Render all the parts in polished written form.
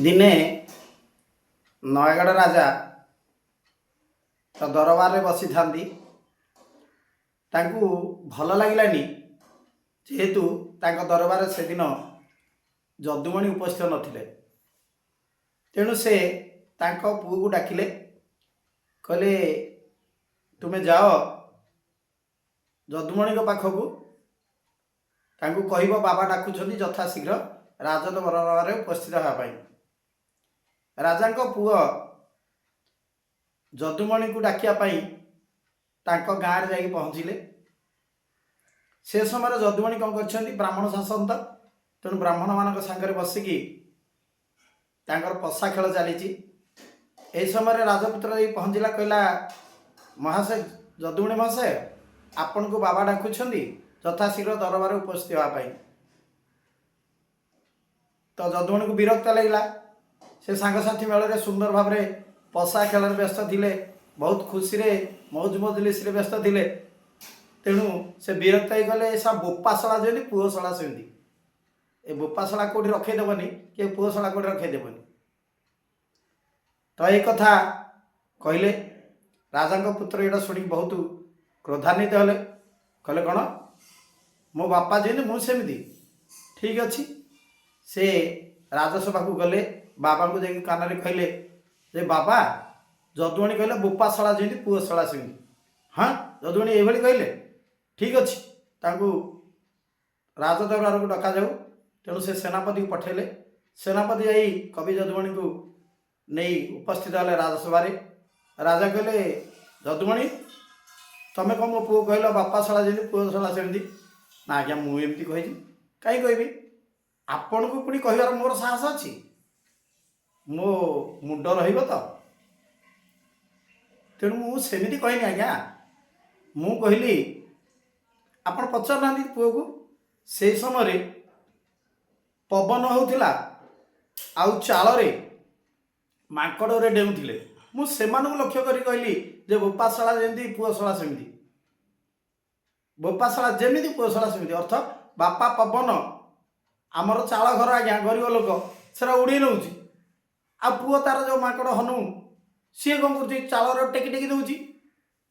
ଦିନେ ନୟାଗଡ଼ ରାଜା ତ ଦରବାରରେ ବସିଥାନ୍ତି। ତାଙ୍କୁ ଭଲ ଲାଗିଲାନି, ଯେହେତୁ ତାଙ୍କ ଦରବାରରେ ସେଦିନ ଯଦୁମଣି ଉପସ୍ଥିତ ନଥିଲେ। ତେଣୁ ସେ ତାଙ୍କ ପୁଅକୁ ଡାକିଲେ, କହିଲେ ତୁମେ ଯାଅ ଯଦୁମଣିଙ୍କ ପାଖକୁ, ତାଙ୍କୁ କହିବ ବାବା ଡାକୁଛନ୍ତି ଯଥାଶୀଘ୍ର ରାଜଦରବାରରେ ଉପସ୍ଥିତ ହେବା ପାଇଁ। ରାଜାଙ୍କ ପୁଅ ଯଦୁମଣିଙ୍କୁ ଡାକିବା ପାଇଁ ତାଙ୍କ ଗାଁରେ ଯାଇକି ପହଞ୍ଚିଲେ। ସେ ସମୟରେ ଯଦୁମଣି କ'ଣ କରିଛନ୍ତି, ବ୍ରାହ୍ମଣ ଶାସନ ତ, ତେଣୁ ବ୍ରାହ୍ମଣମାନଙ୍କ ସାଙ୍ଗରେ ବସିକି ତାଙ୍କର ପଶା ଖେଳ ଚାଲିଛି। ଏହି ସମୟରେ ରାଜପୁତ୍ର ଯାଇ ପହଞ୍ଚିଲା, କହିଲା ମହାଶୟ, ଯଦୁମଣି ମହାଶୟ, ଆପଣଙ୍କୁ ବାବା ଡାକୁଛନ୍ତି ଯଥାଶୀଘ୍ର ଦରବାରରେ ଉପସ୍ଥିତ ହେବା ପାଇଁ। ତ ଯଦୁମଣିକୁ ବିରକ୍ତ ଲାଗିଲା। ସେ ସାଙ୍ଗସାଥି ମେଳରେ ସୁନ୍ଦର ଭାବରେ ପଶା ଖେଳରେ ବ୍ୟସ୍ତ ଥିଲେ, ବହୁତ ଖୁସିରେ ମୌଜ ମଜଲିସରେ ବ୍ୟସ୍ତ ଥିଲେ। ତେଣୁ ସେ ବିରକ୍ତ ହେଇଗଲେ, ଏସା ବୋପାଶଳା ଯେମିତି ପୁଅଶଳା ସେମିତି। ଏ ବୋପାଶଳା କେଉଁଠି ରଖେଇଦେବନି, କି ପୁଅଶଳା କେଉଁଠି ରଖେଇଦେବନି। ତ ଏ କଥା କହିଲେ। ରାଜାଙ୍କ ପୁତ୍ର ଏଇଟା ଶୁଣିକି ବହୁତ କ୍ରୋଧାନ୍ୱିତ ହେଲେ। କହିଲେ କ'ଣ, ମୋ ବାପା ଯେମିତି ମୁଁ ସେମିତି, ଠିକ୍ ଅଛି। ସେ ରାଜସଭାକୁ ଗଲେ, ବାବାଙ୍କୁ ଯାଇକି କାନରେ କହିଲେ ଯେ ବାବା, ଯଦୁମଣି କହିଲେ ବୋପାଶଳା ଯେମିତି ପୁଅଶଳା ସେମିତି। ହଁ, ଯଦୁମଣି ଏଇଭଳି କହିଲେ, ଠିକ୍ ଅଛି, ତାଙ୍କୁ ରାଜଦରବାରକୁ ଡକାଯାଉ। ତେଣୁ ସେ ସେନାପତିକୁ ପଠାଇଲେ। ସେନାପତି ଯାଇ କବି ଯଦୁମଣିଙ୍କୁ ନେଇ ଉପସ୍ଥିତ ହେଲେ ରାଜସଭାରେ। ରାଜା କହିଲେ, ଯଦୁମଣି, ତମେ କ'ଣ ମୋ ପୁଅ କହିଲ ବାପାଶଳା ଯେମିତି ପୁଅଶଳା ସେମିତି? ନା ଆଜ୍ଞା, ମୁଁ ଏମିତି କହିଛି। କାହିଁ କହିବି? ଆପଣଙ୍କୁ ପୁଣି କହିବାର ମୋର ସାହସ ଅଛି? ମୋ ମୁଣ୍ଡ ରହିବ ତ? ତେଣୁ ମୁଁ ସେମିତି କହିନି ଆଜ୍ଞା। ମୁଁ କହିଲି, ଆପଣ ପଚାରୁନାହାନ୍ତି ପୁଅକୁ। ସେଇ ସମୟରେ ପବନ ହେଉଥିଲା, ଆଉ ଚାଳରେ ମାଙ୍କଡ଼ରେ ଡେଉଁଥିଲେ। ମୁଁ ସେମାନଙ୍କୁ ଲକ୍ଷ୍ୟ କରି କହିଲି ଯେ ବୋପାଶଳା ଯେମିତି ପୁଅଶଳା ସେମିତି। ବୋପାଶଳା ଯେମିତି ପୁଅଶଳା ସେମିତି ଅର୍ଥ, ବାପା ପବନ, ଆମର ଚାଳ ଘର ଆଜ୍ଞା, ଗରିବ ଲୋକ, ସେଟା ଉଡ଼େଇ ନେଉଛି। ଆଉ ପୁଅ ତାର ଯେଉଁ ମାଙ୍କଡ଼ ହନୁ, ସିଏ କ'ଣ କରୁଛି, ଚାଳର ଟେକି ଟେକି ଦେଉଛି।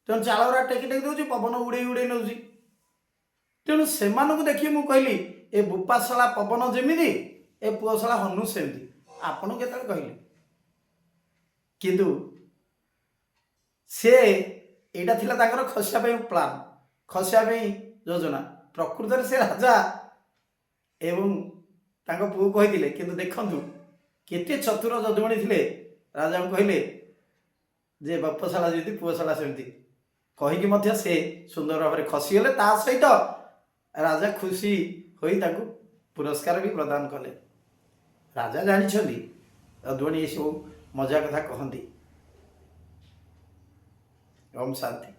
ତେଣୁ ଚାଳରା ଟେକି ଟେକି ଦେଉଛି, ପବନ ଉଡ଼େଇ ଉଡ଼େଇ ନେଉଛି। ତେଣୁ ସେମାନଙ୍କୁ ଦେଖି ମୁଁ କହିଲି, ଏ ବୋପାଶଳା ପବନ ଯେମିତି, ଏ ପୁଅଶଳା ହନୁ ସେମିତି। ଆପଣଙ୍କୁ କେତେବେଳେ କହିଲି? କିନ୍ତୁ ସେ ଏଇଟା ଥିଲା ତାଙ୍କର ଖସିବା ପାଇଁ ପ୍ଲାନ୍, ଖସିବା ପାଇଁ ଯୋଜନା। ପ୍ରକୃତରେ ସେ ରାଜା ଏବଂ ତାଙ୍କ ପୁଅ କହିଥିଲେ। କିନ୍ତୁ ଦେଖନ୍ତୁ କେତେ ଚତୁର ଯଦୁମଣି ଥିଲେ। ରାଜାଙ୍କୁ କହିଲେ ଯେ ବାପଶାଳା ଯେମିତି ପୁଅଶାଳା ସେମିତି କହିକି ମଧ୍ୟ ସେ ସୁନ୍ଦର ଭାବରେ ଖସିଗଲେ। ତା ସହିତ ରାଜା ଖୁସି ହୋଇ ତାଙ୍କୁ ପୁରସ୍କାର ବି ପ୍ରଦାନ କଲେ। ରାଜା ଜାଣିଛନ୍ତି ଯଦୁମଣି ଏସବୁ ମଜା କଥା କହନ୍ତି। ଓମ୍ ଶାନ୍ତି।